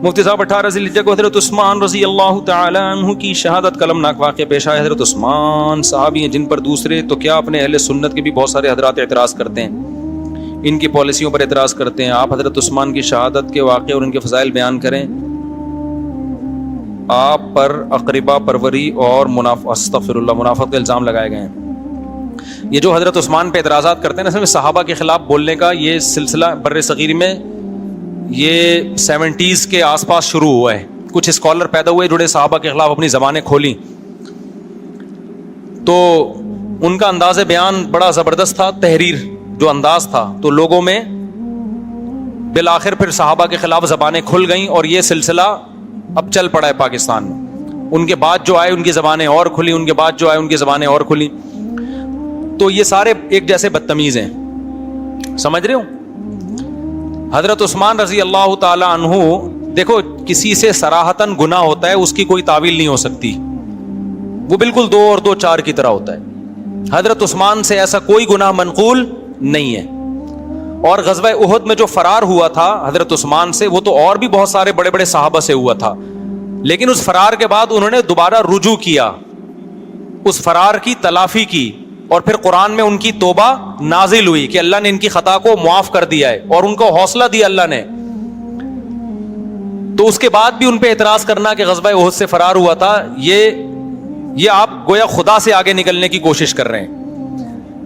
مفتی صاحب 18 ذی الحجہ کو حضرت عثمان رضی اللہ تعالی عنہ کی شہادت کا المناک واقعہ پیش آیا. حضرت عثمان صحابی ہیں جن پر دوسرے تو کیا اپنے اہل سنت کے بھی بہت سارے حضرات اعتراض کرتے ہیں, ان کی پالیسیوں پر اعتراض کرتے ہیں. آپ حضرت عثمان کی شہادت کے واقعے اور ان کے فضائل بیان کریں. آپ پر اقربا پروری اور استغفر اللہ منافقت کے الزام لگائے گئے ہیں. یہ جو حضرت عثمان پہ اعتراضات کرتے ہیں نا, اصل میں صحابہ کے خلاف بولنے کا یہ سلسلہ بر صغیر میں یہ 70s کے آس پاس شروع ہوا ہے. کچھ اسکالر پیدا ہوئے جڑے صحابہ کے خلاف اپنی زبانیں کھولیں, تو ان کا انداز بیان بڑا زبردست تھا, تحریر جو انداز تھا, تو لوگوں میں بالآخر پھر صحابہ کے خلاف زبانیں کھل گئیں اور یہ سلسلہ اب چل پڑا ہے پاکستان میں. ان کے بعد جو آئے ان کی زبانیں اور کھلی, ان کے بعد جو آئے ان کی زبانیں اور کھلی. تو یہ سارے ایک جیسے بدتمیز ہیں, سمجھ رہے ہو. حضرت عثمان رضی اللہ تعالی عنہ, دیکھو کسی سے صراحتاً گناہ ہوتا ہے اس کی کوئی تعویل نہیں ہو سکتی, وہ بالکل 2 اور 2 4 کی طرح ہوتا ہے. حضرت عثمان سے ایسا کوئی گناہ منقول نہیں ہے. اور غزوہ احد میں جو فرار ہوا تھا حضرت عثمان سے, وہ تو اور بھی بہت سارے بڑے بڑے صحابہ سے ہوا تھا, لیکن اس فرار کے بعد انہوں نے دوبارہ رجوع کیا, اس فرار کی تلافی کی, اور پھر قرآن میں ان کی توبہ نازل ہوئی کہ اللہ نے ان کی خطا کو معاف کر دیا ہے اور ان کو حوصلہ دیا اللہ نے. تو اس کے بعد بھی ان پہ اعتراض کرنا کہ غزوہ احد سے فرار ہوا تھا, یہ آپ گویا خدا سے آگے نکلنے کی کوشش کر رہے ہیں.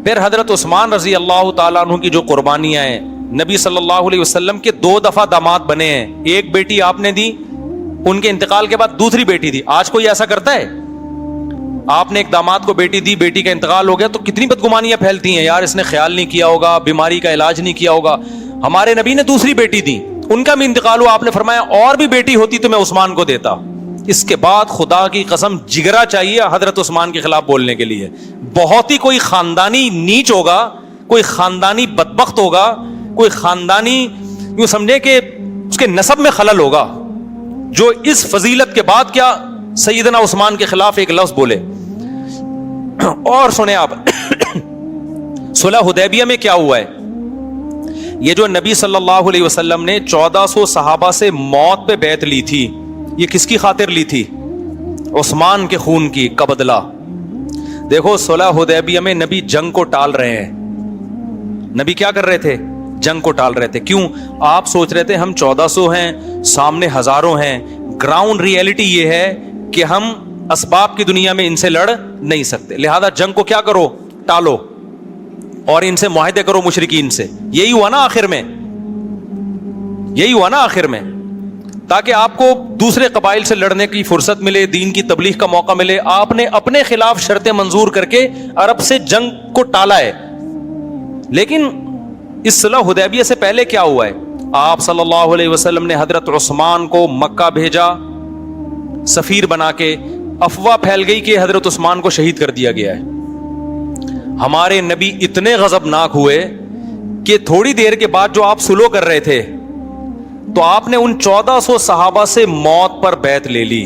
پھر حضرت عثمان رضی اللہ تعالیٰ عنہ کی جو قربانیاں ہیں, نبی صلی اللہ علیہ وسلم کے 2 دفعہ داماد بنے ہیں. ایک بیٹی آپ نے دی, ان کے انتقال کے بعد دوسری بیٹی دی. آج کوئی ایسا کرتا ہے؟ آپ نے ایک داماد کو بیٹی دی, بیٹی کا انتقال ہو گیا تو کتنی بدگمانیاں پھیلتی ہیں, یار اس نے خیال نہیں کیا ہوگا, بیماری کا علاج نہیں کیا ہوگا. ہمارے نبی نے دوسری بیٹی دی, ان کا بھی انتقال ہوا, آپ نے فرمایا اور بھی بیٹی ہوتی تو میں عثمان کو دیتا. اس کے بعد خدا کی قسم جگرا چاہیے حضرت عثمان کے خلاف بولنے کے لیے. بہت ہی کوئی خاندانی نیچ ہوگا, کوئی خاندانی بدبخت ہوگا, کوئی خاندانی یوں سمجھے کہ اس کے نسب میں خلل ہوگا, جو اس فضیلت کے بعد کیا سیدنا عثمان کے خلاف ایک لفظ بولے. اور سنیں آپ, صلح حدیبیہ میں کیا ہوا ہے. یہ جو نبی صلی اللہ علیہ وسلم نے 1400 صحابہ سے موت پہ بیعت لی تھی, یہ کس کی خاطر لی تھی؟ عثمان کے خون کی کا بدلہ. دیکھو صلح حدیبیہ میں نبی جنگ کو ٹال رہے ہیں. نبی کیا کر رہے تھے؟ جنگ کو ٹال رہے تھے. کیوں؟ آپ سوچ رہے تھے ہم 1400 ہیں, سامنے ہزاروں ہیں. گراؤنڈ ریئلٹی یہ ہے کہ ہم اسباب کی دنیا میں ان سے لڑ نہیں سکتے, لہذا جنگ کو کیا کرو؟ ٹالو, اور ان سے معاہدے کرو مشرکین سے. یہی ہوا نا آخر میں, یہی ہوا نا آخر میں, تاکہ آپ کو دوسرے قبائل سے لڑنے کی فرصت ملے, دین کی تبلیغ کا موقع ملے. آپ نے اپنے خلاف شرطیں منظور کر کے عرب سے جنگ کو ٹالا ہے. لیکن اس صلح حدیبیہ سے پہلے کیا ہوا ہے؟ آپ صلی اللہ علیہ وسلم نے حضرت عثمان کو مکہ بھیجا سفیر بنا کے. افواہ پھیل گئی کہ حضرت عثمان کو شہید کر دیا گیا ہے. ہمارے نبی اتنے غضبناک ہوئے کہ تھوڑی دیر کے بعد جو آپ صلح کر رہے تھے تو آپ نے ان 1400 صحابہ سے موت پر بیعت لے لی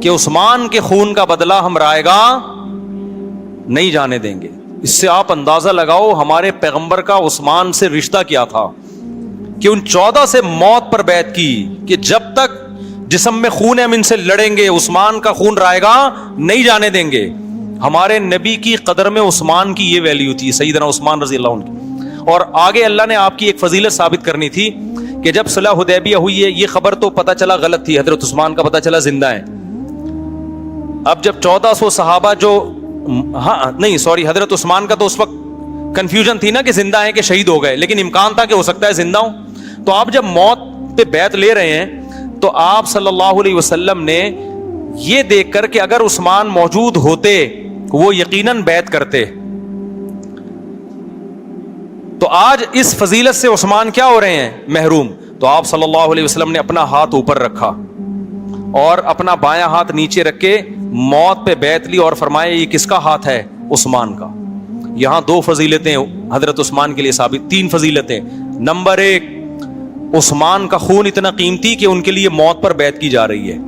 کہ عثمان کے خون کا بدلہ ہم رائے گا نہیں جانے دیں گے. اس سے آپ اندازہ لگاؤ ہمارے پیغمبر کا عثمان سے رشتہ کیا تھا کہ ان 14 سے موت پر بیعت کی کہ جب تک جسم میں خون ہے ہم ان سے لڑیں گے, عثمان کا خون رائے گا نہیں جانے دیں گے. ہمارے نبی کی قدر میں عثمان کی یہ ویلیو تھی, سیدنا عثمان رضی اللہ عنہ کی. اور آگے اللہ نے آپ کی ایک فضیلت ثابت کرنی تھی کہ جب صلح حدیبیہ ہوئی ہے, یہ خبر تو پتہ چلا غلط تھی, حضرت عثمان کا پتہ چلا زندہ ہیں. اب جب 1400 صحابہ جو حضرت عثمان کا تو اس وقت کنفیوژن تھی نا کہ زندہ ہیں کہ شہید ہو گئے, لیکن امکان تھا کہ ہو سکتا ہے زندہ ہوں. تو آپ جب موت پہ بیعت لے رہے ہیں تو آپ صلی اللہ علیہ وسلم نے یہ دیکھ کر کہ اگر عثمان موجود ہوتے وہ یقیناً بیعت کرتے, تو آج اس فضیلت سے عثمان کیا ہو رہے ہیں؟ محروم. تو آپ صلی اللہ علیہ وسلم نے اپنا ہاتھ اوپر رکھا اور اپنا بایاں ہاتھ نیچے رکھ کے موت پہ بیعت لی اور فرمایا یہ کس کا ہاتھ ہے؟ عثمان کا. یہاں 2 فضیلتیں حضرت عثمان کے لیے ثابت, 3 فضیلتیں. نمبر 1, عثمان کا خون اتنا قیمتی کہ ان کے لیے موت پر بیعت کی جا رہی ہے,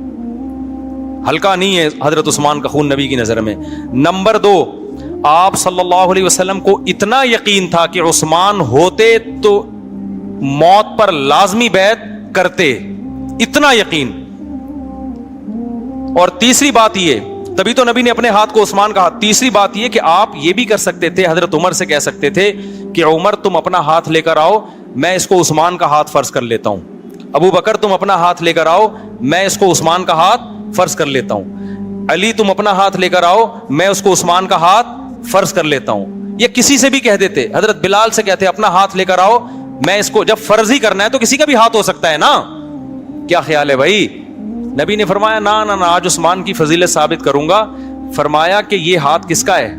ہلکا نہیں ہے حضرت عثمان کا خون نبی کی نظر میں. نمبر 2, آپ صلی اللہ علیہ وسلم کو اتنا یقین تھا کہ عثمان ہوتے تو موت پر لازمی بیعت کرتے, اتنا یقین. اور تیسری بات یہ, تبھی تو نبی نے اپنے ہاتھ کو عثمان کا ہاتھ. تیسری بات یہ کہ آپ یہ بھی کر سکتے تھے, حضرت عمر سے کہہ سکتے تھے کہ عمر تم اپنا ہاتھ لے کر آؤ, میں اس کو عثمان کا ہاتھ فرض کر لیتا ہوں. ابو بکر تم اپنا ہاتھ لے کر آؤ, میں اس کو عثمان کا ہاتھ فرض کر لیتا ہوں. علی تم اپنا ہاتھ لے کر آؤ, میں اس کو عثمان کا ہاتھ فرض کر لیتا ہوں. یہ کسی سے بھی کہہ دیتے. حضرت بلال سے کہتے اپنا ہاتھ لے کر آؤ, میں اس کو, جب فرض ہی کرنا ہے تو کسی کا بھی ہاتھ ہو سکتا ہے نا. کیا خیال ہے بھائی؟ نبی نے فرمایا نا نا نا, آج عثمان کی فضیلت ثابت کروں گا. فرمایا کہ یہ ہاتھ کس کا ہے؟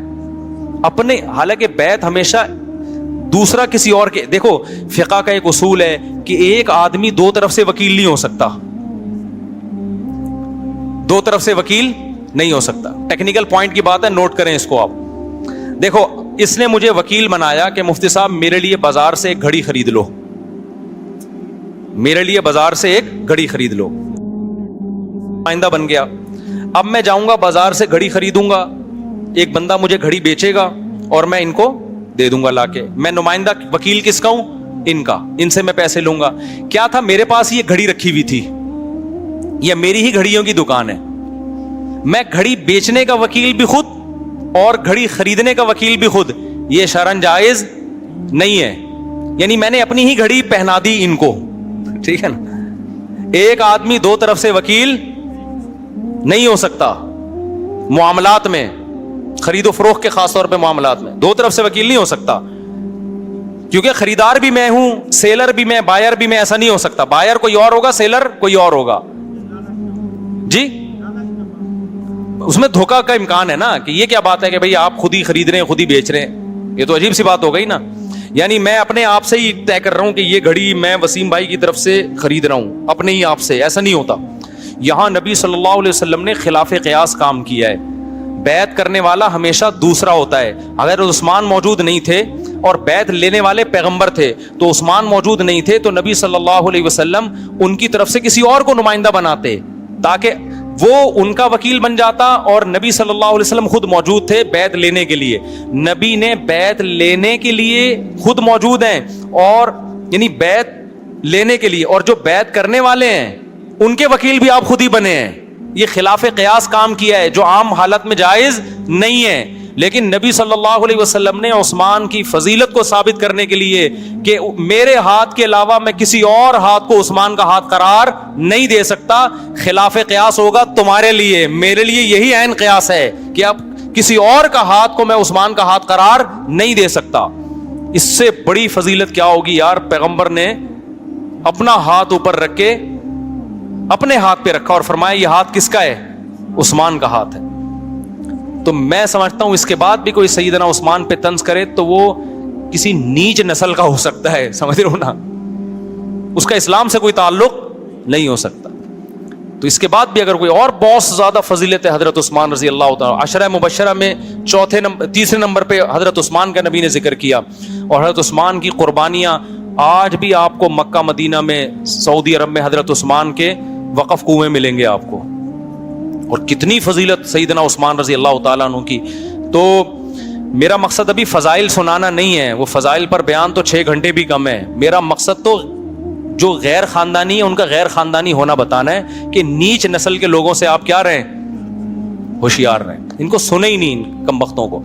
اپنے. حالانکہ بیعت ہمیشہ دوسرا کسی اور کے. دیکھو فقہ کا ایک اصول ہے کہ ایک آدمی دو طرف سے وکیل نہیں ہو سکتا, دو طرف سے وکیل نہیں ہو سکتا. ٹیکنیکل پوائنٹ کی بات ہے, نوٹ کریں اس کو آپ. دیکھو اس نے مجھے وکیل بنایا کہ مفتی صاحب میرے لیے بازار سے ایک گھڑی خرید لو, میرے لیے بازار سے ایک گھڑی خرید لو. آئندہ بن گیا. اب میں جاؤں گا بازار سے گھڑی خریدوں گا, ایک بندہ مجھے گھڑی بیچے گا اور میں ان کو دے دوں گا لا کے. میں نمائندہ وکیل کس کا ہوں؟ ان کا. ان سے میں پیسے لوں گا. کیا تھا, میرے پاس یہ گھڑی رکھی ہوئی تھی, یہ میری ہی گھڑیوں کی دکان ہے. میں گھڑی بیچنے کا وکیل بھی خود اور گھڑی خریدنے کا وکیل بھی خود. یہ شرعاً جائز نہیں ہے. یعنی میں نے اپنی ہی گھڑی پہنا دی ان کو, ٹھیک ہے نا. ایک آدمی دو طرف سے وکیل نہیں ہو سکتا معاملات میں, خرید و فروخت کے خاص طور پہ معاملات میں دو طرف سے وکیل نہیں ہو سکتا, کیونکہ خریدار بھی میں ہوں, سیلر بھی میں, بائر بھی میں. ایسا نہیں ہو سکتا. بائر کوئی اور ہوگا, سیلر کوئی اور ہوگا. جی اس میں دھوکا کا امکان ہے نا, کہ یہ کیا بات ہے کہ بھئی آپ خود ہی خرید رہے ہیں خود ہی بیچ رہے ہیں, یہ تو عجیب سی بات ہو گئی نا. یعنی میں اپنے آپ سے ہی طے کر رہا ہوں کہ یہ گھڑی میں وسیم بھائی کی طرف سے خرید رہا ہوں, اپنے ہی آپ سے. ایسا نہیں ہوتا. یہاں نبی صلی اللہ علیہ وسلم نے خلاف قیاس کام کیا ہے. بیعت کرنے والا ہمیشہ دوسرا ہوتا ہے. اگر عثمان موجود نہیں تھے اور بیعت لینے والے پیغمبر تھے, تو عثمان موجود نہیں تھے تو نبی صلی اللہ علیہ وسلم ان کی طرف سے کسی اور کو نمائندہ بناتے تاکہ وہ ان کا وکیل بن جاتا, اور نبی صلی اللہ علیہ وسلم خود موجود تھے بیعت لینے کے لیے. نبی نے بیعت لینے کے لیے خود موجود ہیں, اور یعنی بیعت لینے کے لیے, اور جو بیعت کرنے والے ہیں ان کے وکیل بھی آپ خود ہی بنے ہیں. یہ خلاف قیاس کام کیا ہے جو عام حالت میں جائز نہیں ہے. لیکن نبی صلی اللہ علیہ وسلم نے عثمان کی فضیلت کو ثابت کرنے کے لیے کہ میرے ہاتھ کے علاوہ میں کسی اور ہاتھ کو عثمان کا ہاتھ قرار نہیں دے سکتا, خلاف قیاس ہوگا تمہارے لیے, میرے لیے یہی عین قیاس ہے کہ اب کسی اور کا ہاتھ کو میں عثمان کا ہاتھ قرار نہیں دے سکتا. اس سے بڑی فضیلت کیا ہوگی یار. پیغمبر نے اپنا ہاتھ اوپر رکھ کے اپنے ہاتھ پہ رکھا اور فرمایا یہ ہاتھ کس کا ہے؟ عثمان کا ہاتھ ہے. تو میں سمجھتا ہوں اس کے بعد بھی کوئی سیدنا عثمان پہ طنز کرے تو وہ کسی نیچ نسل کا ہو سکتا ہے, سمجھ رہے ہو نا, اس کا اسلام سے کوئی تعلق نہیں ہو سکتا. تو اس کے بعد بھی اگر کوئی اور بہت زیادہ فضیلت ہے حضرت عثمان رضی اللہ تعالیٰ. عشرہ مبشرہ میں تیسرے نمبر پہ حضرت عثمان کا نبی نے ذکر کیا, اور حضرت عثمان کی قربانیاں آج بھی آپ کو مکہ مدینہ میں, سعودی عرب میں حضرت عثمان کے وقف کنویں ملیں گے آپ کو. اور کتنی فضیلت سیدنا عثمان رضی اللہ تعالیٰ عنہ کی. تو میرا مقصد ابھی فضائل سنانا نہیں ہے, وہ فضائل پر بیان تو 6 گھنٹے بھی کم ہے. میرا مقصد تو جو غیر خاندانی ہے ان کا غیر خاندانی ہونا بتانا ہے کہ نیچ نسل کے لوگوں سے آپ کیا رہیں, ہوشیار رہیں. ان کو سنے ہی نہیں, ان کم بختوں کو.